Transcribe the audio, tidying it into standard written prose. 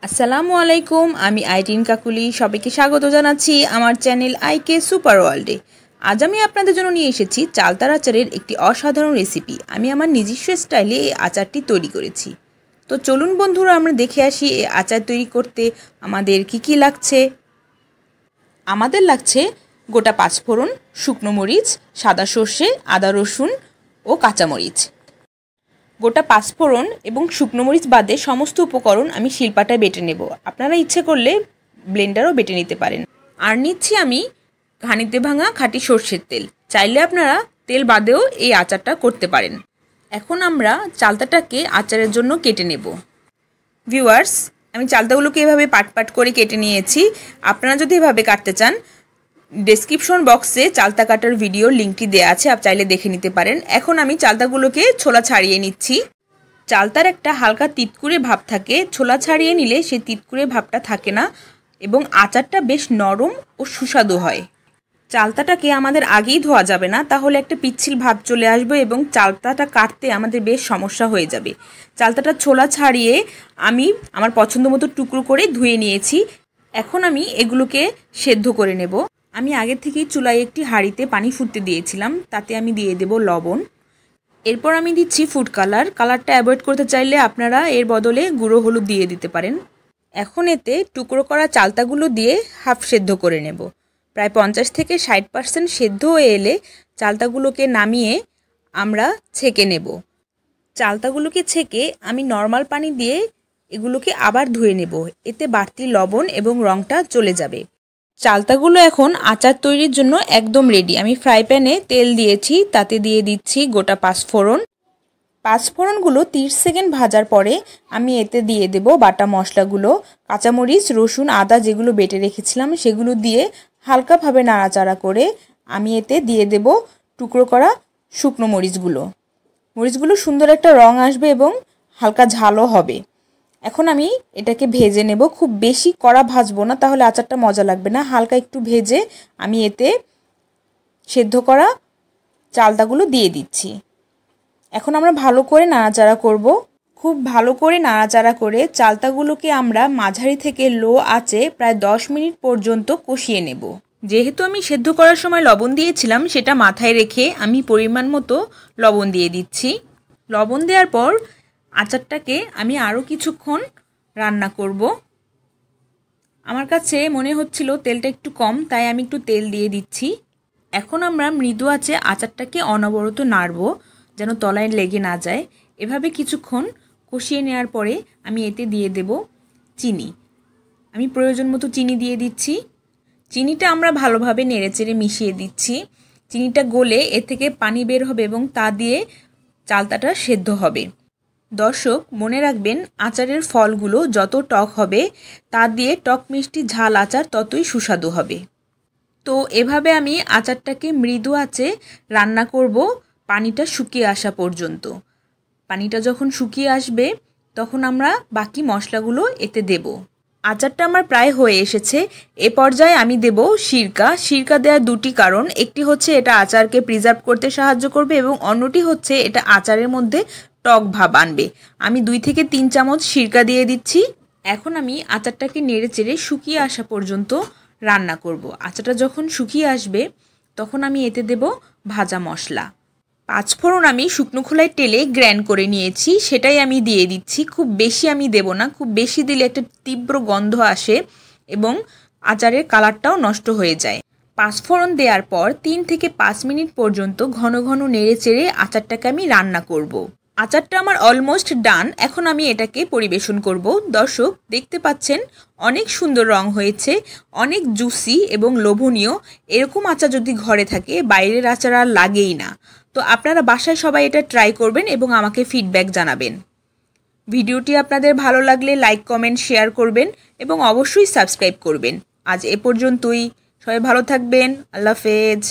আসসালামু আলাইকুম, আমি আইরিন কাকুলি। সবাইকে স্বাগত জানাচ্ছি আমার চ্যানেল আইকে সুপার ওয়ার্ল্ডে। আজ আমি আপনাদের জন্য নিয়ে এসেছি চালতার আচারের একটি অসাধারণ রেসিপি। আমি আমার নিজস্ব স্টাইলে এই আচারটি তৈরি করেছি। তো চলুন বন্ধুরা, আমরা দেখে আসি এই আচার তৈরি করতে আমাদের কি লাগছে। আমাদের লাগছে গোটা পাঁচফোড়ন, শুকনো মরিচ, সাদা সর্ষে, আদা রসুন ও কাঁচামরিচ। গোটা পাঁচফোড়ন এবং শুকনো মরিচ বাদে সমস্ত উপকরণ আমি শিলপাটায় বেটে নেব। আপনারা ইচ্ছে করলে ব্লেন্ডারও বেটে নিতে পারেন। আর নিচ্ছি আমি ঘানিতে ভাঙা খাঁটি সর্ষের তেল। চাইলে আপনারা তেল বাদেও এই আচারটা করতে পারেন। এখন আমরা চালতাটাকে আচারের জন্য কেটে নেব। ভিউয়ার্স, আমি চালতাগুলোকে এভাবে পাট করে কেটে নিয়েছি। আপনারা যদি এভাবে কাটতে চান, ডেসক্রিপশন বক্সে চালতা কাটার ভিডিওর লিঙ্কটি দেওয়া আছে, আপনি চাইলে দেখে নিতে পারেন। এখন আমি চালতাগুলোকে ছোলা ছাড়িয়ে নিচ্ছি। চালতার একটা হালকা তিতকুরে ভাব থাকে, ছোলা ছাড়িয়ে নিলে সেই তিতকুরে ভাবটা থাকে না এবং আচারটা বেশ নরম ও সুস্বাদু হয়। চালতাটাকে আমাদের আগেই ধোয়া যাবে না, তাহলে একটা পিচ্ছিল ভাব চলে আসবে এবং চালতাটা কাটতে আমাদের বেশ সমস্যা হয়ে যাবে। চালতাটা ছোলা ছাড়িয়ে আমি আমার পছন্দ মতো টুকরো করে ধুয়ে নিয়েছি। এখন আমি এগুলোকে সেদ্ধ করে নেব। আমি আগে থেকেই চুলায় একটি হাঁড়িতে পানি ফুটতে দিয়েছিলাম, তাতে আমি দিয়ে দেব লবণ। এরপর আমি দিচ্ছি ফুড কালার। কালারটা অ্যাভয়েড করতে চাইলে আপনারা এর বদলে গুঁড়ো হলুদ দিয়ে দিতে পারেন। এখন এতে টুকরো করা চালতাগুলো দিয়ে হাফ সেদ্ধ করে নেব। প্রায় 50 থেকে 60% সেদ্ধ হয়ে এলে চালতাগুলোকে নামিয়ে আমরা ছেঁকে নেব। চালতাগুলোকে ছেঁকে আমি নর্মাল পানি দিয়ে এগুলোকে আবার ধুয়ে নেব। এতে বাড়তি লবণ এবং রঙটা চলে যাবে। চালতাগুলো এখন আচার তৈরির জন্য একদম রেডি। আমি ফ্রাই প্যানে তেল দিয়েছি, তাতে দিয়ে দিচ্ছি গোটা পাঁচফোড়ন। পাঁচফোড়নগুলো 30 সেকেন্ড ভাজার পরে আমি এতে দিয়ে দেব বাটা মশলাগুলো, কাঁচামরিচ, রসুন, আদা যেগুলো বেটে রেখেছিলাম সেগুলো দিয়ে হালকাভাবে নাড়াচাড়া করে আমি এতে দিয়ে দেব টুকরো করা শুকনো মরিচগুলো। মরিচগুলো সুন্দর একটা রং আসবে এবং হালকা ঝালও হবে। এখন আমি এটাকে ভেজে নেব। খুব বেশি কড়া ভাজবো না, তাহলে আচারটা মজা লাগবে না। হালকা একটু ভেজে আমি এতে সেদ্ধ করা চালতাগুলো দিয়ে দিচ্ছি। এখন আমরা ভালো করে নাড়াচাড়া করব। খুব ভালো করে নাড়াচাড়া করে চালতাগুলোকে আমরা মাঝারি থেকে লো আঁচে প্রায় 10 মিনিট পর্যন্ত কষিয়ে নেব। যেহেতু আমি সেদ্ধ করার সময় লবণ দিয়েছিলাম, সেটা মাথায় রেখে আমি পরিমাণ মতো লবণ দিয়ে দিচ্ছি। লবণ দেওয়ার পর আচারটাকে আমি আরও কিছুক্ষণ রান্না করব। আমার কাছে মনে হচ্ছিল তেলটা একটু কম, তাই আমি একটু তেল দিয়ে দিচ্ছি। এখন আমরা মৃদু আঁচে আচারটাকে অনবরত নাড়ব, যেন তলায় লেগে না যায়। এভাবে কিছুক্ষণ কষিয়ে নেওয়ার পরে আমি এতে দিয়ে দেব চিনি। আমি প্রয়োজন মতো চিনি দিয়ে দিচ্ছি। চিনিটা আমরা ভালোভাবে নেড়েচেড়ে মিশিয়ে দিচ্ছি। চিনিটা গলে এ থেকে পানি বের হবে এবং তা দিয়ে চালতাটা সেদ্ধ হবে। দর্শক, মনে রাখবেন, আচারের ফলগুলো যত টক হবে তা দিয়ে টক মিষ্টি ঝাল আচার ততই সুস্বাদু হবে। তো এভাবে আমি আচারটাকে মৃদু আঁচে রান্না করব পানিটা শুকিয়ে আসা পর্যন্ত। পানিটা যখন শুকিয়ে আসবে তখন আমরা বাকি মশলাগুলো এতে দেব। আচারটা আমার প্রায় হয়ে এসেছে। এ পর্যায়ে আমি দেব সিরকা। সিরকা দেওয়ার দুটি কারণ, একটি হচ্ছে এটা আচারকে প্রিজার্ভ করতে সাহায্য করবে এবং অন্যটি হচ্ছে এটা আচারের মধ্যে টক ভাব আনবে। আমি 2 থেকে 3 চামচ সিরকা দিয়ে দিচ্ছি। এখন আমি আচারটাকে নেড়েচেড়ে শুকিয়ে আসা পর্যন্ত রান্না করব। আচারটা যখন শুকিয়ে আসবে তখন আমি এতে দেব ভাজা মশলা। পাঁচফোড়ন আমি শুকনো খোলায় তেলে গ্রাইন্ড করে নিয়েছি, সেটাই আমি দিয়ে দিচ্ছি। খুব বেশি আমি দেব না, খুব বেশি দিলে একটা তীব্র গন্ধ আসে এবং আচারের কালারটাও নষ্ট হয়ে যায়। পাঁচফোড়ন দেওয়ার পর 3 থেকে 5 মিনিট পর্যন্ত ঘন ঘন নেড়েচেড়ে আচারটাকে আমি রান্না করব। আচারটা আমার অলমোস্ট ডান। এখন আমি এটাকে পরিবেশন করব। দর্শক, দেখতে পাচ্ছেন অনেক সুন্দর রং হয়েছে, অনেক জুসি এবং লোভনীয়। এরকম আচার যদি ঘরে থাকে, বাইরের আচার আর লাগেই না। তো আপনারা বাসায় সবাই এটা ট্রাই করবেন এবং আমাকে ফিডব্যাক জানাবেন। ভিডিওটি আপনাদের ভালো লাগলে লাইক, কমেন্ট, শেয়ার করবেন এবং অবশ্যই সাবস্ক্রাইব করবেন। আজ এ পর্যন্তই। সবাই ভালো থাকবেন। আল্লাহ হাফেজ।